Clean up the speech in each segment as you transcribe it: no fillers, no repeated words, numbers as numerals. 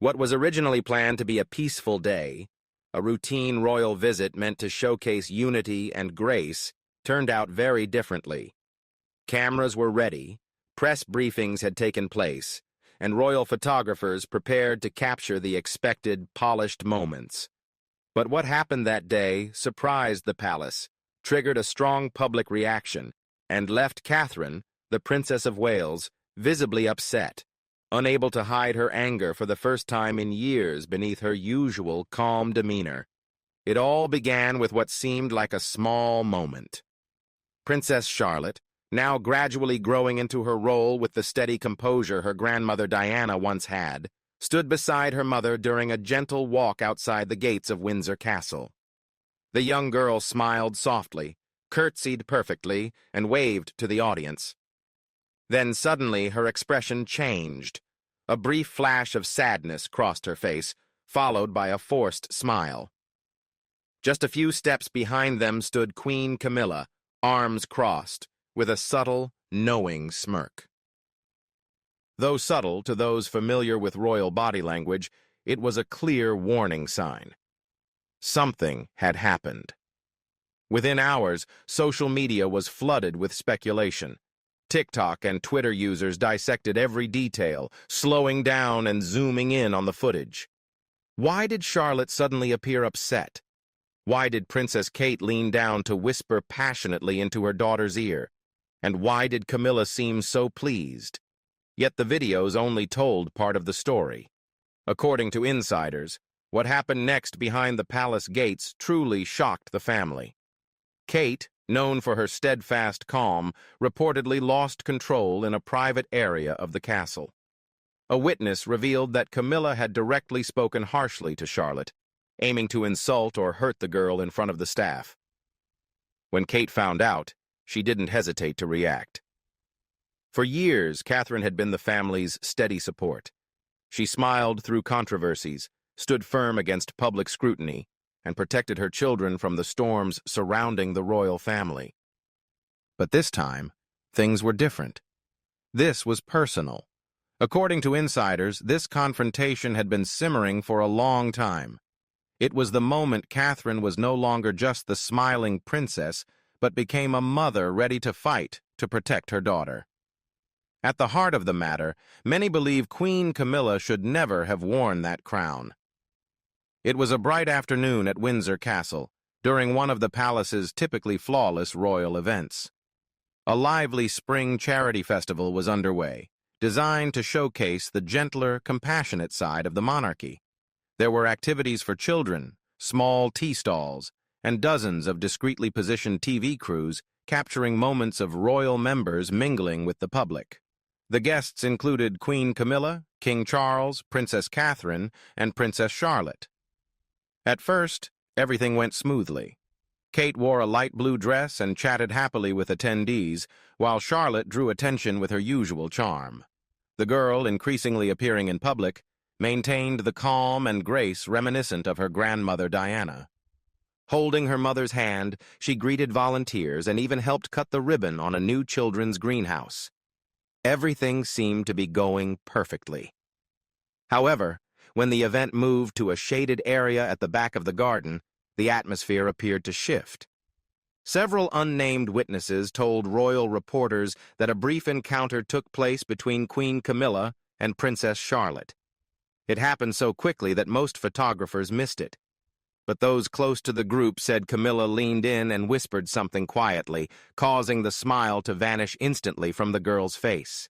What was originally planned to be a peaceful day, a routine royal visit meant to showcase unity and grace, turned out very differently. Cameras were ready, press briefings had taken place, and royal photographers prepared to capture the expected, polished moments. But what happened that day surprised the palace, triggered a strong public reaction, and left Catherine, the Princess of Wales, visibly upset, unable to hide her anger for the first time in years beneath her usual calm demeanor. It all began with what seemed like a small moment. Princess Charlotte, now gradually growing into her role with the steady composure her grandmother Diana once had, stood beside her mother during a gentle walk outside the gates of Windsor Castle. The young girl smiled softly, curtsied perfectly, and waved to the audience. Then suddenly her expression changed. A brief flash of sadness crossed her face, followed by a forced smile. Just a few steps behind them stood Queen Camilla, arms crossed, with a subtle, knowing smirk. Though subtle to those familiar with royal body language, it was a clear warning sign. Something had happened. Within hours, social media was flooded with speculation. TikTok and Twitter users dissected every detail, slowing down and zooming in on the footage. Why did Charlotte suddenly appear upset? Why did Princess Kate lean down to whisper passionately into her daughter's ear? And why did Camilla seem so pleased? Yet the videos only told part of the story. According to insiders, what happened next behind the palace gates truly shocked the family. Kate, known for her steadfast calm, reportedly lost control in a private area of the castle. A witness revealed that Camilla had directly spoken harshly to Charlotte, aiming to insult or hurt the girl in front of the staff. When Kate found out, she didn't hesitate to react. For years, Catherine had been the family's steady support. She smiled through controversies, stood firm against public scrutiny, and protected her children from the storms surrounding the royal family. But this time, things were different. This was personal. According to insiders, this confrontation had been simmering for a long time. It was the moment Catherine was no longer just the smiling princess, but became a mother ready to fight to protect her daughter. At the heart of the matter, many believe Queen Camilla should never have worn that crown. It was a bright afternoon at Windsor Castle, during one of the palace's typically flawless royal events. A lively spring charity festival was underway, designed to showcase the gentler, compassionate side of the monarchy. There were activities for children, small tea stalls, and dozens of discreetly positioned TV crews capturing moments of royal members mingling with the public. The guests included Queen Camilla, King Charles, Princess Catherine, and Princess Charlotte. At first, everything went smoothly. Kate wore a light blue dress and chatted happily with attendees, while Charlotte drew attention with her usual charm. The girl, increasingly appearing in public, maintained the calm and grace reminiscent of her grandmother Diana. Holding her mother's hand, she greeted volunteers and even helped cut the ribbon on a new children's greenhouse. Everything seemed to be going perfectly. However, when the event moved to a shaded area at the back of the garden, the atmosphere appeared to shift. Several unnamed witnesses told royal reporters that a brief encounter took place between Queen Camilla and Princess Charlotte. It happened so quickly that most photographers missed it. But those close to the group said Camilla leaned in and whispered something quietly, causing the smile to vanish instantly from the girl's face.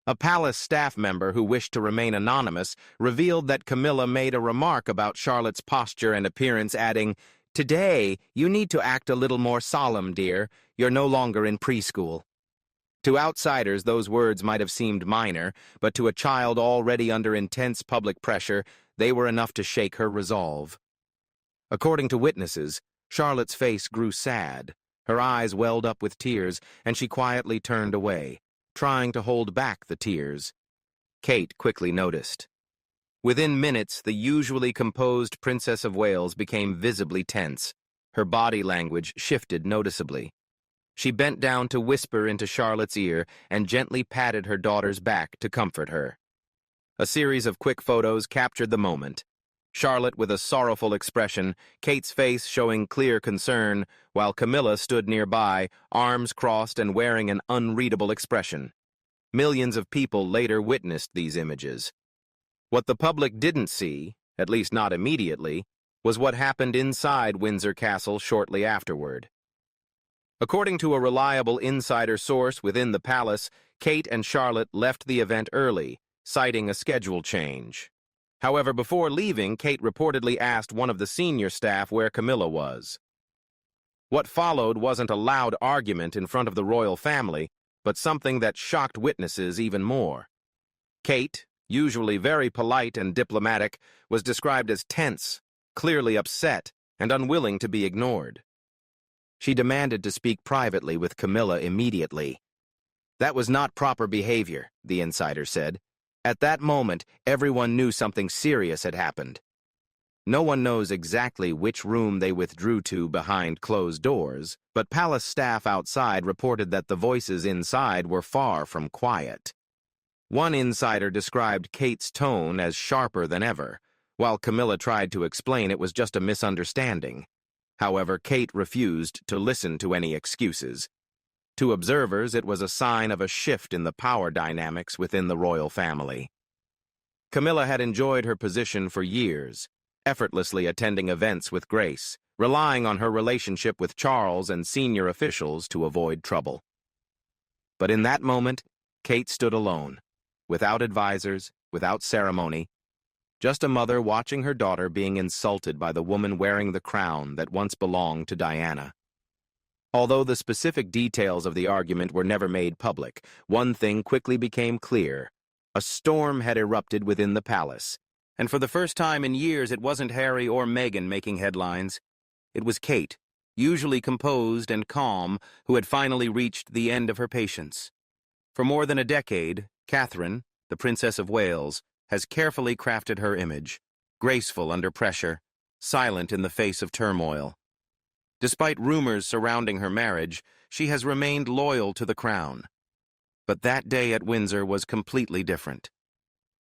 A palace staff member who wished to remain anonymous revealed that Camilla made a remark about Charlotte's posture and appearance, adding, "Today, you need to act a little more solemn, dear. You're no longer in preschool." To outsiders, those words might have seemed minor, but to a child already under intense public pressure, they were enough to shake her resolve. According to witnesses, Charlotte's face grew sad. Her eyes welled up with tears, and she quietly turned away, trying to hold back the tears. Kate quickly noticed. Within minutes, the usually composed Princess of Wales became visibly tense. Her body language shifted noticeably. She bent down to whisper into Charlotte's ear and gently patted her daughter's back to comfort her. A series of quick photos captured the moment. Charlotte with a sorrowful expression, Kate's face showing clear concern, while Camilla stood nearby, arms crossed and wearing an unreadable expression. Millions of people later witnessed these images. What the public didn't see, at least not immediately, was what happened inside Windsor Castle shortly afterward. According to a reliable insider source within the palace, Kate and Charlotte left the event early, citing a schedule change. However, before leaving, Kate reportedly asked one of the senior staff where Camilla was. What followed wasn't a loud argument in front of the royal family, but something that shocked witnesses even more. Kate, usually very polite and diplomatic, was described as tense, clearly upset, and unwilling to be ignored. She demanded to speak privately with Camilla immediately. That was not proper behavior, the insider said. At that moment, everyone knew something serious had happened. No one knows exactly which room they withdrew to behind closed doors, but palace staff outside reported that the voices inside were far from quiet. One insider described Kate's tone as sharper than ever, while Camilla tried to explain it was just a misunderstanding. However, Kate refused to listen to any excuses. To observers, it was a sign of a shift in the power dynamics within the royal family. Camilla had enjoyed her position for years, effortlessly attending events with grace, relying on her relationship with Charles and senior officials to avoid trouble. But in that moment, Kate stood alone, without advisors, without ceremony, just a mother watching her daughter being insulted by the woman wearing the crown that once belonged to Diana. Although the specific details of the argument were never made public, one thing quickly became clear. A storm had erupted within the palace, and for the first time in years it wasn't Harry or Meghan making headlines. It was Kate, usually composed and calm, who had finally reached the end of her patience. For more than a decade, Catherine, the Princess of Wales, has carefully crafted her image, graceful under pressure, silent in the face of turmoil. Despite rumors surrounding her marriage, she has remained loyal to the crown. But that day at Windsor was completely different.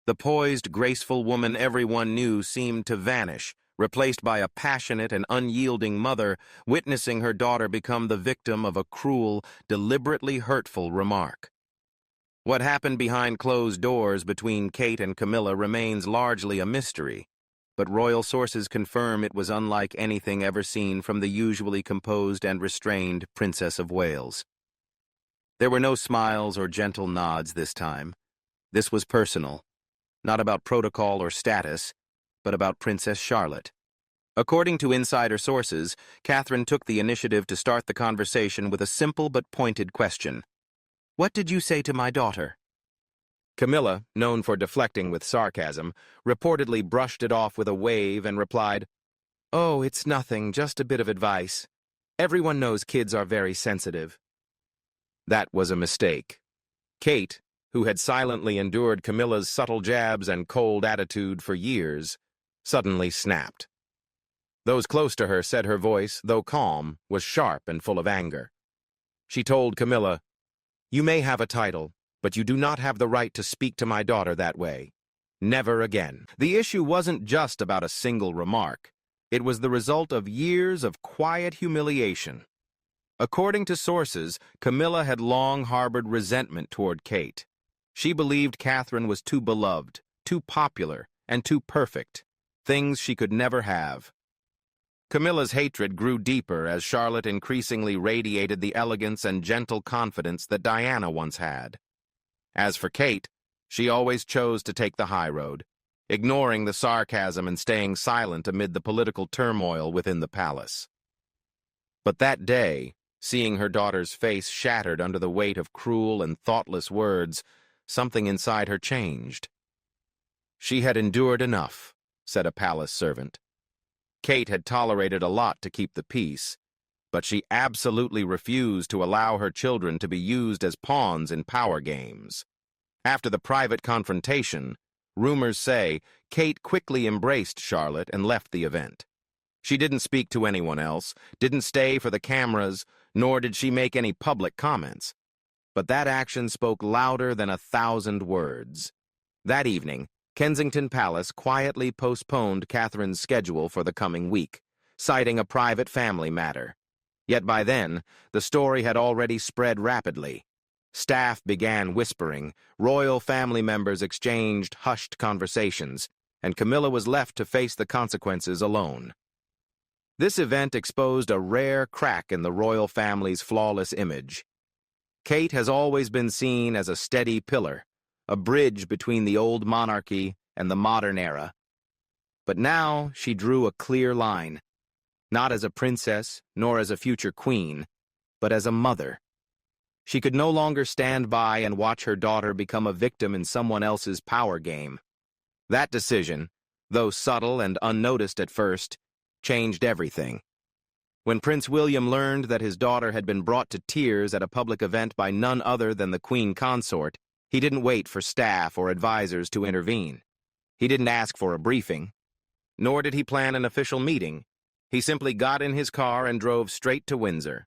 The poised, graceful woman everyone knew seemed to vanish, replaced by a passionate and unyielding mother, witnessing her daughter become the victim of a cruel, deliberately hurtful remark. What happened behind closed doors between Kate and Camilla remains largely a mystery, but royal sources confirm it was unlike anything ever seen from the usually composed and restrained Princess of Wales. There were no smiles or gentle nods this time. This was personal, not about protocol or status, but about Princess Charlotte. According to insider sources, Catherine took the initiative to start the conversation with a simple but pointed question. "What did you say to my daughter?" Camilla, known for deflecting with sarcasm, reportedly brushed it off with a wave and replied, "Oh, it's nothing, just a bit of advice. Everyone knows kids are very sensitive." That was a mistake. Kate, who had silently endured Camilla's subtle jabs and cold attitude for years, suddenly snapped. Those close to her said her voice, though calm, was sharp and full of anger. She told Camilla, "You may have a title, but you do not have the right to speak to my daughter that way. Never again." The issue wasn't just about a single remark. It was the result of years of quiet humiliation. According to sources, Camilla had long harbored resentment toward Kate. She believed Catherine was too beloved, too popular, and too perfect, things she could never have. Camilla's hatred grew deeper as Charlotte increasingly radiated the elegance and gentle confidence that Diana once had. As for Kate, she always chose to take the high road, ignoring the sarcasm and staying silent amid the political turmoil within the palace. But that day, seeing her daughter's face shattered under the weight of cruel and thoughtless words, something inside her changed. She had endured enough, said a palace servant. Kate had tolerated a lot to keep the peace, but she absolutely refused to allow her children to be used as pawns in power games. After the private confrontation, rumors say Kate quickly embraced Charlotte and left the event. She didn't speak to anyone else, didn't stay for the cameras, nor did she make any public comments. But that action spoke louder than 1,000 words. That evening, Kensington Palace quietly postponed Catherine's schedule for the coming week, citing a private family matter. Yet by then, the story had already spread rapidly. Staff began whispering, royal family members exchanged hushed conversations, and Camilla was left to face the consequences alone. This event exposed a rare crack in the royal family's flawless image. Kate has always been seen as a steady pillar, a bridge between the old monarchy and the modern era. But now she drew a clear line, not as a princess nor as a future queen, but as a mother. She could no longer stand by and watch her daughter become a victim in someone else's power game. That decision, though subtle and unnoticed at first, changed everything. When Prince William learned that his daughter had been brought to tears at a public event by none other than the Queen Consort, he didn't wait for staff or advisors to intervene. He didn't ask for a briefing, nor did he plan an official meeting. He simply got in his car and drove straight to Windsor.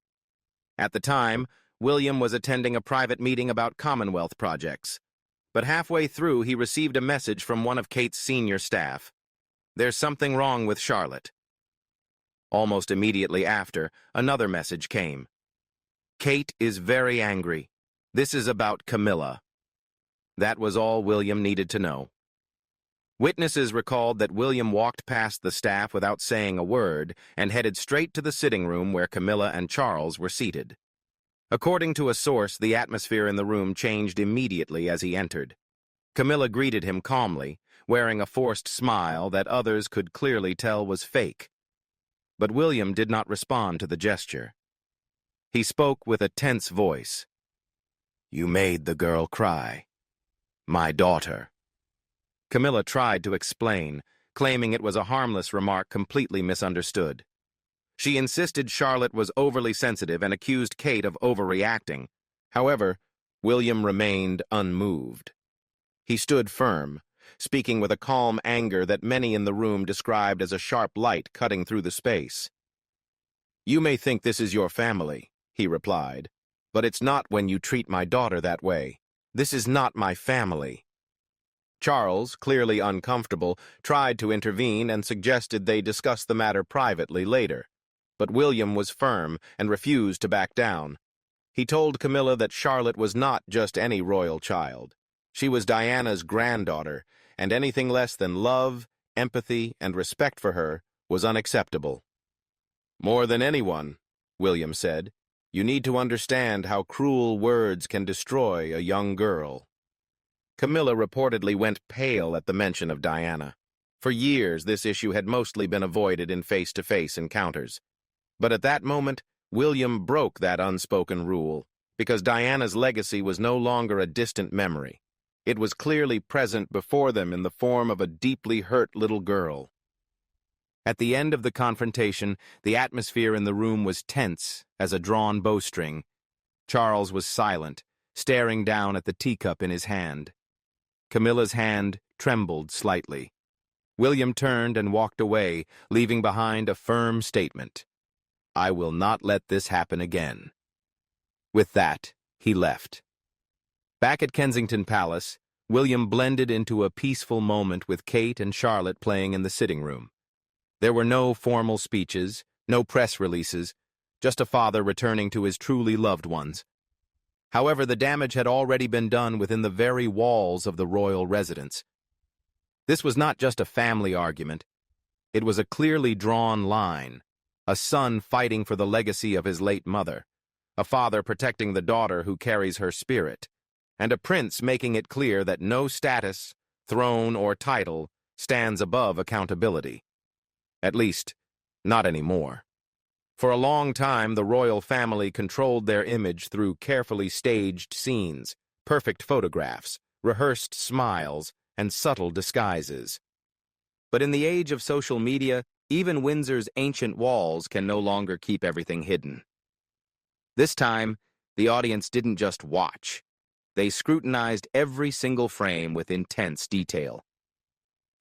At the time, William was attending a private meeting about Commonwealth projects. But halfway through, he received a message from one of Kate's senior staff. "There's something wrong with Charlotte." Almost immediately after, another message came. "Kate is very angry. This is about Camilla." That was all William needed to know. Witnesses recalled that William walked past the staff without saying a word and headed straight to the sitting room where Camilla and Charles were seated. According to a source, the atmosphere in the room changed immediately as he entered. Camilla greeted him calmly, wearing a forced smile that others could clearly tell was fake. But William did not respond to the gesture. He spoke with a tense voice. "You made the girl cry. My daughter." Camilla tried to explain, claiming it was a harmless remark completely misunderstood. She insisted Charlotte was overly sensitive and accused Kate of overreacting. However, William remained unmoved. He stood firm, speaking with a calm anger that many in the room described as a sharp light cutting through the space. "You may think this is your family," he replied, "but it's not when you treat my daughter that way. This is not my family." Charles, clearly uncomfortable, tried to intervene and suggested they discuss the matter privately later. But William was firm and refused to back down. He told Camilla that Charlotte was not just any royal child. She was Diana's granddaughter, and anything less than love, empathy, and respect for her was unacceptable. "More than anyone," William said, "you need to understand how cruel words can destroy a young girl." Camilla reportedly went pale at the mention of Diana. For years, this issue had mostly been avoided in face-to-face encounters. But at that moment, William broke that unspoken rule, because Diana's legacy was no longer a distant memory. It was clearly present before them in the form of a deeply hurt little girl. At the end of the confrontation, the atmosphere in the room was tense as a drawn bowstring. Charles was silent, staring down at the teacup in his hand. Camilla's hand trembled slightly. William turned and walked away, leaving behind a firm statement. "I will not let this happen again." With that, he left. Back at Kensington Palace, William blended into a peaceful moment with Kate and Charlotte playing in the sitting room. There were no formal speeches, no press releases, just a father returning to his truly loved ones. However, the damage had already been done within the very walls of the royal residence. This was not just a family argument. It was a clearly drawn line. A son fighting for the legacy of his late mother, a father protecting the daughter who carries her spirit, and a prince making it clear that no status, throne, or title stands above accountability. At least, not anymore. For a long time, the royal family controlled their image through carefully staged scenes, perfect photographs, rehearsed smiles, and subtle disguises. But in the age of social media, even Windsor's ancient walls can no longer keep everything hidden. This time, the audience didn't just watch. They scrutinized every single frame with intense detail.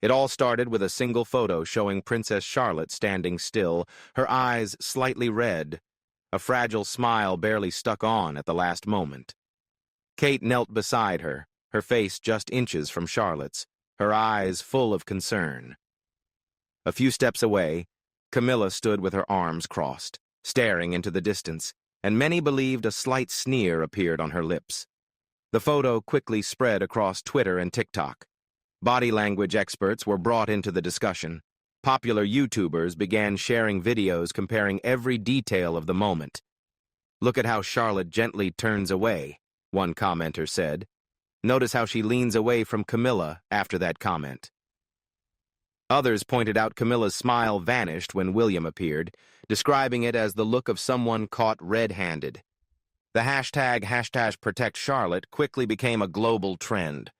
It all started with a single photo showing Princess Charlotte standing still, her eyes slightly red, a fragile smile barely stuck on at the last moment. Kate knelt beside her, her face just inches from Charlotte's. her eyes full of concern. A few steps away, Camilla stood with her arms crossed, staring into the distance, and many believed a slight sneer appeared on her lips. The photo quickly spread across Twitter and TikTok. Body language experts were brought into the discussion. Popular YouTubers began sharing videos comparing every detail of the moment. "Look at how Charlotte gently turns away," one commenter said. "Notice how she leans away from Camilla after that comment." Others pointed out Camilla's smile vanished when William appeared, describing it as the look of someone caught red-handed. The hashtag Protect Charlotte quickly became a global trend.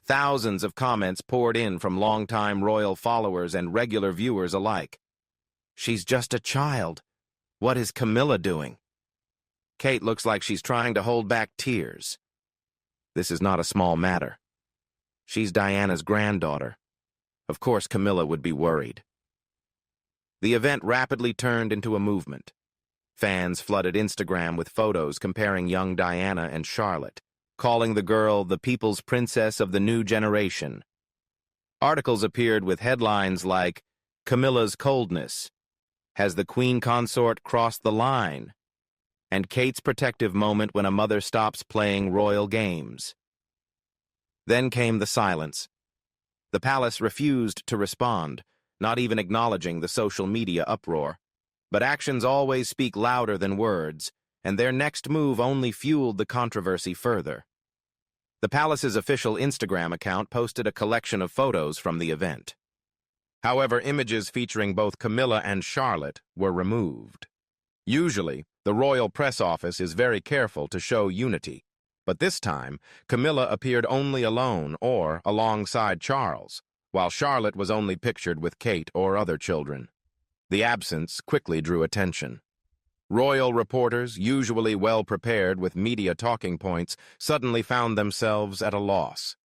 Thousands of comments poured in from longtime royal followers and regular viewers alike. "She's just a child. What is Camilla doing? Kate looks like she's trying to hold back tears. This is not a small matter. She's Diana's granddaughter. Of course Camilla would be worried." The event rapidly turned into a movement. Fans flooded Instagram with photos comparing young Diana and Charlotte, calling the girl the people's princess of the new generation. Articles appeared with headlines like, "Camilla's coldness," "Has the Queen Consort crossed the line?" and "Kate's protective moment when a mother stops playing royal games." Then came the silence. The palace refused to respond, not even acknowledging the social media uproar. But actions always speak louder than words, and their next move only fueled the controversy further. The palace's official Instagram account posted a collection of photos from the event. However, images featuring both Camilla and Charlotte were removed. Usually, the royal press office is very careful to show unity, but this time, Camilla appeared only alone or alongside Charles, while Charlotte was only pictured with Kate or other children. The absence quickly drew attention. Royal reporters, usually well-prepared with media talking points, suddenly found themselves at a loss.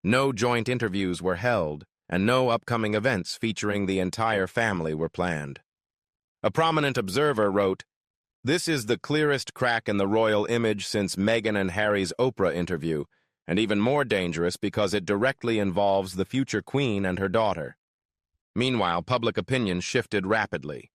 No joint interviews were held, and no upcoming events featuring the entire family were planned. A prominent observer wrote, "This is the clearest crack in the royal image since Meghan and Harry's Oprah interview, and even more dangerous because it directly involves the future queen and her daughter." Meanwhile, public opinion shifted rapidly.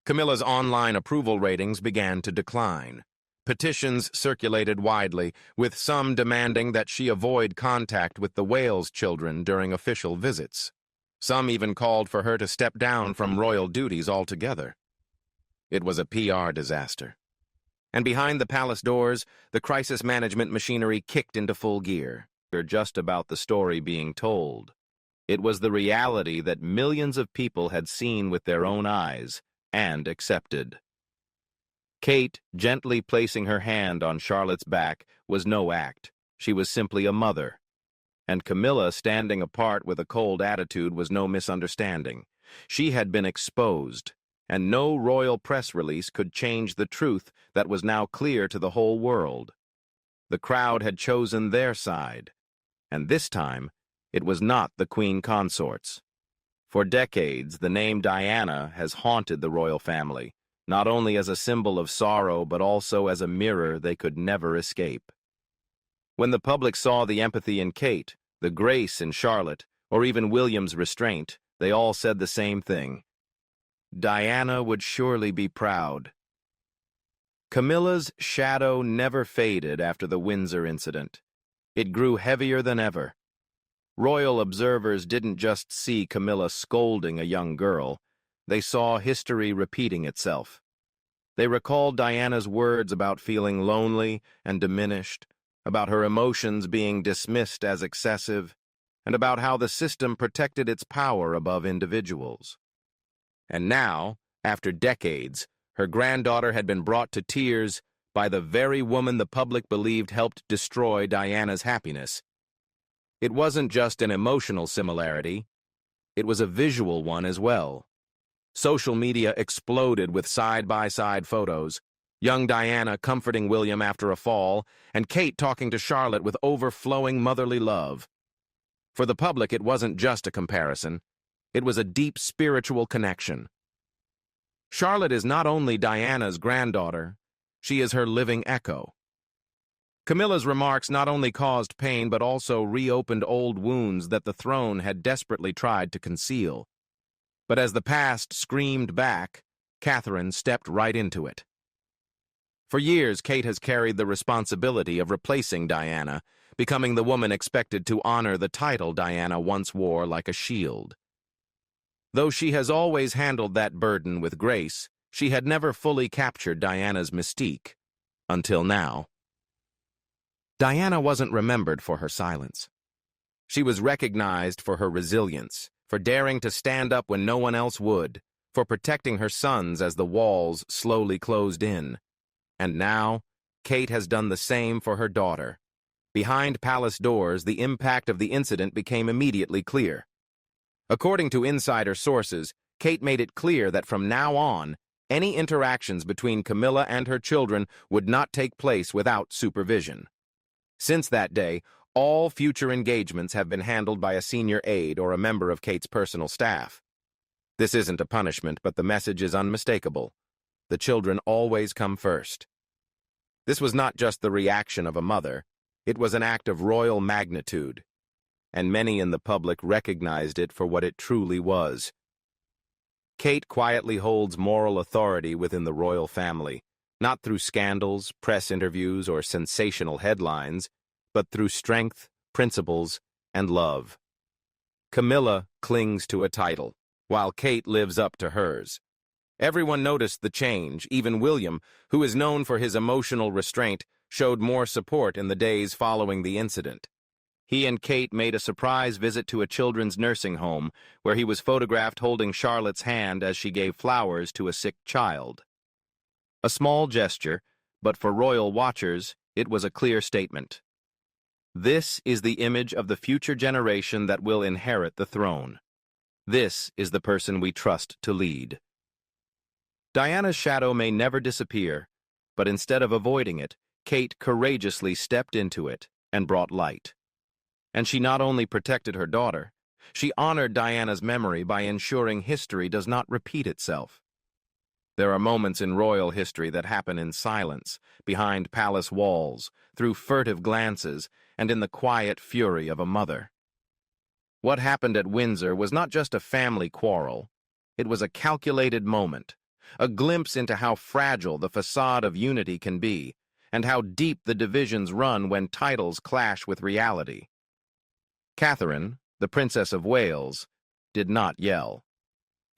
Camilla's online approval ratings began to decline. Petitions circulated widely, with some demanding that she avoid contact with the Wales children during official visits. Some even called for her to step down from royal duties altogether. It was a PR disaster. And behind the palace doors, the crisis management machinery kicked into full gear. Just about the story being told. It was the reality that millions of people had seen with their own eyes and accepted. Kate, gently placing her hand on Charlotte's back, was no act. She was simply a mother. And Camilla, standing apart with a cold attitude, was no misunderstanding. She had been exposed, and no royal press release could change the truth that was now clear to the whole world. The crowd had chosen their side, and this time, it was not the Queen Consorts. For decades, the name Diana has haunted the royal family, not only as a symbol of sorrow but also as a mirror they could never escape. When the public saw the empathy in Kate, the grace in Charlotte, or even William's restraint, they all said the same thing. Diana would surely be proud. Camilla's shadow never faded after the Windsor incident. It grew heavier than ever. Royal observers didn't just see Camilla scolding a young girl, they saw history repeating itself. They recalled Diana's words about feeling lonely and diminished, about her emotions being dismissed as excessive, and about how the system protected its power above individuals. And now, after decades, her granddaughter had been brought to tears by the very woman the public believed helped destroy Diana's happiness. It wasn't just an emotional similarity, it was a visual one as well. Social media exploded with side-by-side photos, young Diana comforting William after a fall, and Kate talking to Charlotte with overflowing motherly love. For the public, it wasn't just a comparison, it was a deep spiritual connection. Charlotte is not only Diana's granddaughter, she is her living echo. Camilla's remarks not only caused pain but also reopened old wounds that the throne had desperately tried to conceal. But as the past screamed back, Catherine stepped right into it. For years, Kate has carried the responsibility of replacing Diana, becoming the woman expected to honor the title Diana once wore like a shield. Though she has always handled that burden with grace, she had never fully captured Diana's mystique, until now. Diana wasn't remembered for her silence. She was recognized for her resilience, for daring to stand up when no one else would, for protecting her sons as the walls slowly closed in. And now, Kate has done the same for her daughter. Behind palace doors, the impact of the incident became immediately clear. According to insider sources, Kate made it clear that from now on, any interactions between Camilla and her children would not take place without supervision. Since that day, all future engagements have been handled by a senior aide or a member of Kate's personal staff. This isn't a punishment, but the message is unmistakable. The children always come first. This was not just the reaction of a mother, it was an act of royal magnitude, and many in the public recognized it for what it truly was. Kate quietly holds moral authority within the royal family, not through scandals, press interviews, or sensational headlines, but through strength, principles, and love. Camilla clings to a title, while Kate lives up to hers. Everyone noticed the change. Even William, who is known for his emotional restraint, showed more support in the days following the incident. He and Kate made a surprise visit to a children's nursing home, where he was photographed holding Charlotte's hand as she gave flowers to a sick child. A small gesture, but for royal watchers, it was a clear statement. This is the image of the future generation that will inherit the throne. This is the person we trust to lead. Diana's shadow may never disappear, but instead of avoiding it, Kate courageously stepped into it and brought light. And she not only protected her daughter, she honored Diana's memory by ensuring history does not repeat itself. There are moments in royal history that happen in silence, behind palace walls, through furtive glances, and in the quiet fury of a mother. What happened at Windsor was not just a family quarrel. It was a calculated moment, a glimpse into how fragile the facade of unity can be, and how deep the divisions run when titles clash with reality. Catherine, the Princess of Wales, did not yell.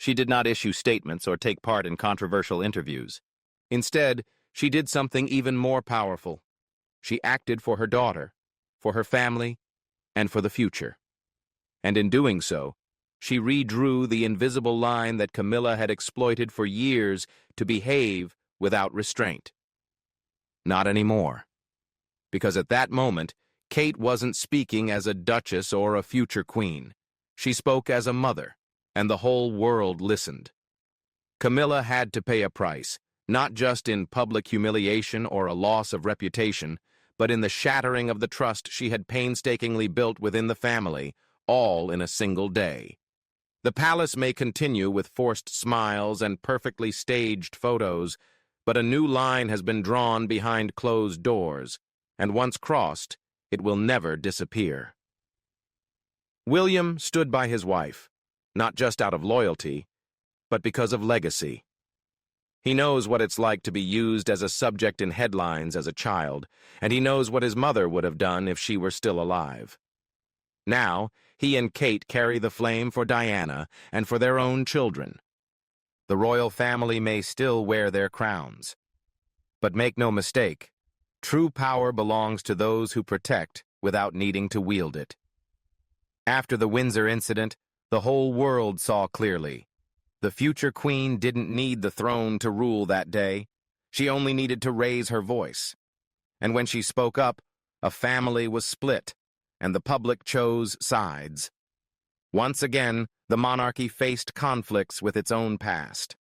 She did not issue statements or take part in controversial interviews. Instead, she did something even more powerful. She acted for her daughter, for her family, and for the future. And in doing so, she redrew the invisible line that Camilla had exploited for years to behave without restraint. Not anymore. Because at that moment, Kate wasn't speaking as a duchess or a future queen. She spoke as a mother, and the whole world listened. Camilla had to pay a price, not just in public humiliation or a loss of reputation, but in the shattering of the trust she had painstakingly built within the family, all in a single day. The palace may continue with forced smiles and perfectly staged photos, but a new line has been drawn behind closed doors, and once crossed, it will never disappear. William stood by his wife, not just out of loyalty, but because of legacy. He knows what it's like to be used as a subject in headlines as a child, and he knows what his mother would have done if she were still alive. Now, he and Kate carry the flame for Diana and for their own children. The royal family may still wear their crowns. But make no mistake, true power belongs to those who protect without needing to wield it. After the Windsor incident, the whole world saw clearly. The future queen didn't need the throne to rule that day. She only needed to raise her voice. And when she spoke up, a family was split, and the public chose sides. Once again, the monarchy faced conflicts with its own past.